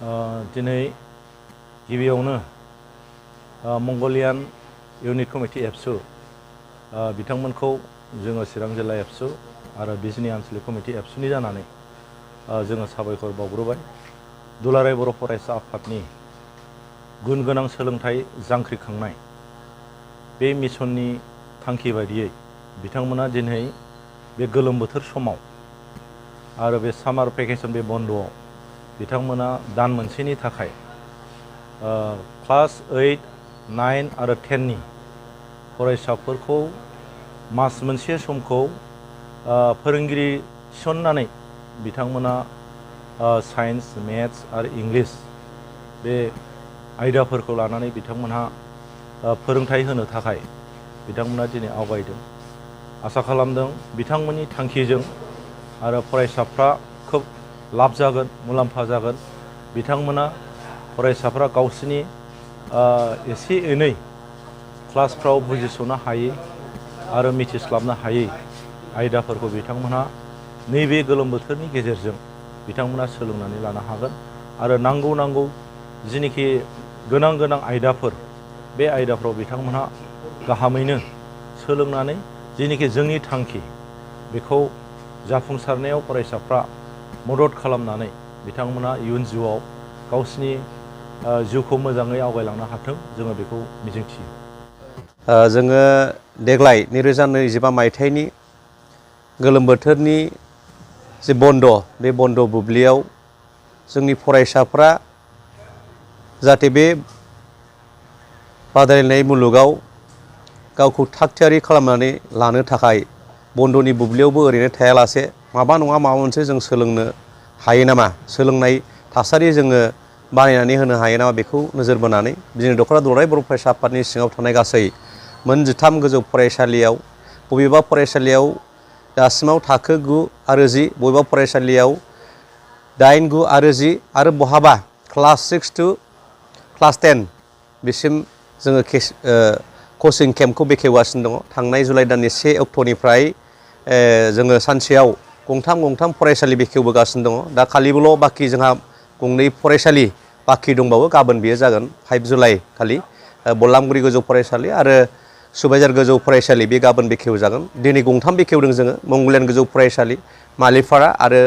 दिनै गिबियावनो Mangalyaan unit committee एबसु बिथांमोनखौ जोङो चिरां जिल्ला एबसु आरो बिजनि आनसलिक कमिटि एबसुनि जानानै जोङो साबायखर बावग्रोबाय। दुलाराय बर' फरायसा आफादनि गुन गोनां सोलोंथाइ जांख्रिखांनाय बे मिशननि थांखि बायदियै बिथांमोना दिनै बे गोलोम बोथोर समाव आरो बे सामार भेकेसन बे बन्द'आव बिथांमोना दान मोनसेनि थाखाय क्लास 8, 9 आरो 10 नि फरायसाफोरखौ मास मोनसे समखौ फोरोंगिरि थिसननानै बिथांमोना साइन्स, मेथ्स आरो इंलिश बे आयदाफोरखौ लानानै बिथांमोनहा फोरोंथाइ होनो थाखाय बिथांमोना दिनै आवगायदों। आसा खालामदों बिथांमोननि थांखिजों आरो फरायसाफ्रा खोब लाब जागोन, मुलाम्फा जागोन। बिथांमोना फरायसाफ्रा गावसिनि एसे एनै क्लासफ्राव बुजिस'नो हायै आरो मिथिस्लाबनो हायै आयदाफोरखौ बिथांमोनहा नैबे गोलोम बोथोरनि गेजेरजों बिथांमोना सोलोंनानै लानो हागोन आरो नांगौ जिनिखि गोनां आयदाफोर बे आयदाफ्राव बिथांमोनहा गाहामैनो सोलोंनानै जिनिखि जोंनि थांखि बेखौ जाफुंसारनायाव फरायसाफ्रा मदद खालामनानै बिथांमोना इयुन जिउआव गावसिनि जिउखौ मोजाङै आवगायलांनो हाथों, जोङो बेखौ मिजिंथियो। जोङो देग्लाय 2025 मायथाइनि गोलोम बोथोरनि जे बन्द' बे बन्द' बुब्लियाव जोंनि फरायसाफ्रा जाहाथे बे बादायलायनाय मुलुगाव गावखौ थागथियारि खालामनानै लानो थाखाय बन्द'नि बुब्लियावबो ओरैनो थायालासे माबा नङा माबा मोनसे जों सोलोंनो हायो नामा, सोलोंनाय थासारि जोङो बानायनानै होनो हायो नामा, बेखौ नोजोर बोनानै जोंनि दख'र दुलाराय बर' फरायसा आफादनि सिङाव थानाय गासै मोन 13 गोजौ फरायसालियाव बबेबा फरायसालियाव दासिमाव थाखो 9 आरो 10, बबेबा फरायसालियाव 8, 9 आरो 10 आरो बहाबा क्लास 6 to क्लास 10 बिसिम जोङो कचिं केम्पखौ बेखेवगासिनो दङ। थांनाय जुलाइ दाननि 1 अक्ट'निफ्राय जोङो सानसेयाव गंथाम फरायसालि बेखेवबोगासिनो दङ। दा खालिबोल' बाखि जोंहा गंनै फरायसालि बाखि दंबावो। गाबोन बेयो जागोन 5 जुलाइ खालि बलामगुरि गोजौ फरायसालि आरो सुबाइजार गोजौ फरायसालि, बे गाबोन बेखेवजागोन। दिनै गंथाम बेखेवदों जोङो, मंगलियान गोजौ फरायसालि मालिपारा आरो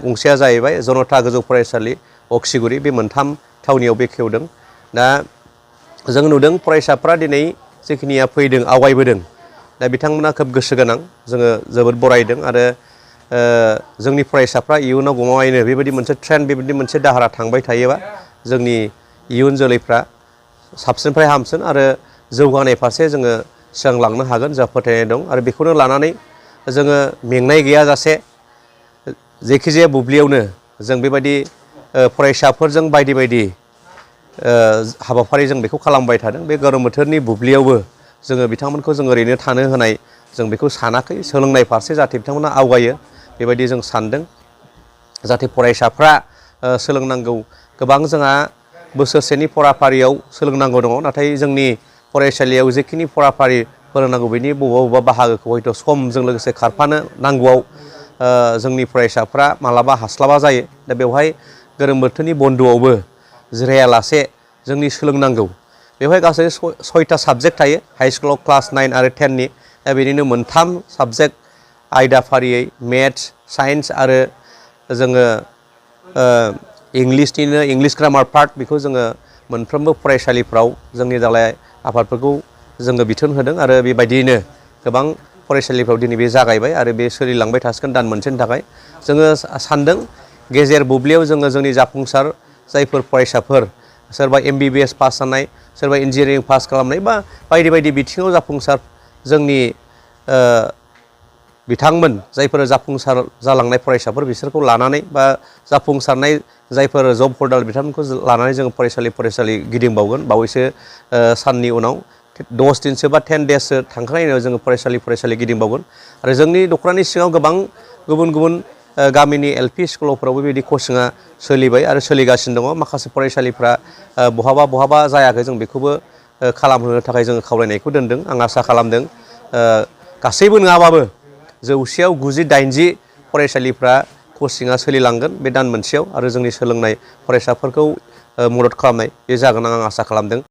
गंसेया जाहैबाय जनता गोजौ फरायसालि अक्सिगुरि, बे मोनथाम थावनियाव बेखेवदों। दा जों नुदों फरायसाफ्रा दिनै जिखिनिया फैदों, आवगायबोदों, दा बिथांमोना खोब गोसो गोनां, जोङो जोबोद बरायदों आरो जोंनि फरायसाफ्रा इयुनाव गमामायैनो बेबायदि मोनसे ट्रेन्ड, बेबायदि मोनसे दाहारा थांबाय थायोबा जोंनि इयुन जोलैफ्रा साबसिननिफ्राय हामसिन आरो जौगानाय फारसे जोङो सिगांलांनो हागोन जोंहा फोथायनाय दं। आरो बेखौनो लानानै जोङो मेंनाय गैयाजासे जेखिजाया बुब्लियावनो जों बेबायदि फरायसाफोरजों बायदि हाबाफारि जों बेखौ खालामबाय थादों। बे गरम बोथोरनि बुब्लियावबो जोङो बिथांमोनखौ जों ओरैनो थानो होनाय जों बेखौ सानाखै। सोलोंनाय फारसे जाहाथे बिथांमोना आवगायो बेबायदि जों सानदों। जाहाथे फरायसाफ्रा सोलोंनांगौ गोबां जोंहा बोसोरसेनि फराफारियाव सोलोंनांगौ दङ, नाथाय जोंनि फरायसालियाव जेखिनि फराफारि फोरोंनांगौ बेनि बबेबा बाहागोखौ हयथ' समजों लोगोसे खारफानो नांगौआव जोंनि फरायसाफ्रा मालाबा हास्लाबा जायो। दा बेवहाय गोलोम बोथोरनि बन्द'आवबो जिरायालासे जोंनि सोलोंनांगौ, बेवहाय गासै 6टा साबजेक्ट थायो हाइ स्कुलाव क्लास 9 आरो 10 नि। दा बेनिनो 3 साबजेक्ट आयदाफारियै मेथ्स, साइन्स आरो जोङो इंलिसनिनो इंलिश ग्रामार पार्ट, बेखौ जोङो मोनफ्रोमबो फरायसालिफ्राव जोंनि दालाय आफादफोरखौ जोङो बिथोन होदों आरो बेबायदियैनो गोबां फरायसालिफ्राव दिनै बे जागायबाय आरो बे सोलिलांबाय थासिगोन दान मोनसेनि थाखाय। जोङो सानदों गेजेर बुब्लियाव जोङो जोंनि जाफुंसार जायफोर फरायसाफोर, सोरबा MBBS पास जानाय, सोरबा इन्जिनियारिं पास खालामनाय बा बायदि बिथिङाव जाफुंसार जोंनि बिथांमोन जायफोर जाफुंसार जालांनाय फरायसाफोर, बिसोरखौ लानानै बा जाफुंसारनाय जायफोर जब हल्डार बिथांमोनखौ लानानै जोङो फरायसालि गिदिंबावगोन। बावैसो साननि उनाव 10 दिनसो बा 10 देससो थांखांनायनि उनाव जोङो फरायसालि गिदिंबावगोन। आरो जोंनि दख'रानि सिङाव गोबां गुबुन गामिनि LP स्कुलफोरावबो बेबायदि कचिंआ सोलिबाय आरो सोलिगासिनो दङ। माखासे फरायसालिफ्रा बहाबा जायाखै, जों बेखौबो खालामहोनो थाखाय जोङो खावलायनायखौ दोनदों। आं आसा खालामदों गासैबो नङाबाबो 100आव 90-80 फरायसालिफ्रा कचिंआ सोलिलांगोन बे दान मोनसेयाव आरो जोंनि सोलोंनाय फरायसाफोरखौ मदद खालामनाय बे जागोन आं आसा खालामदों।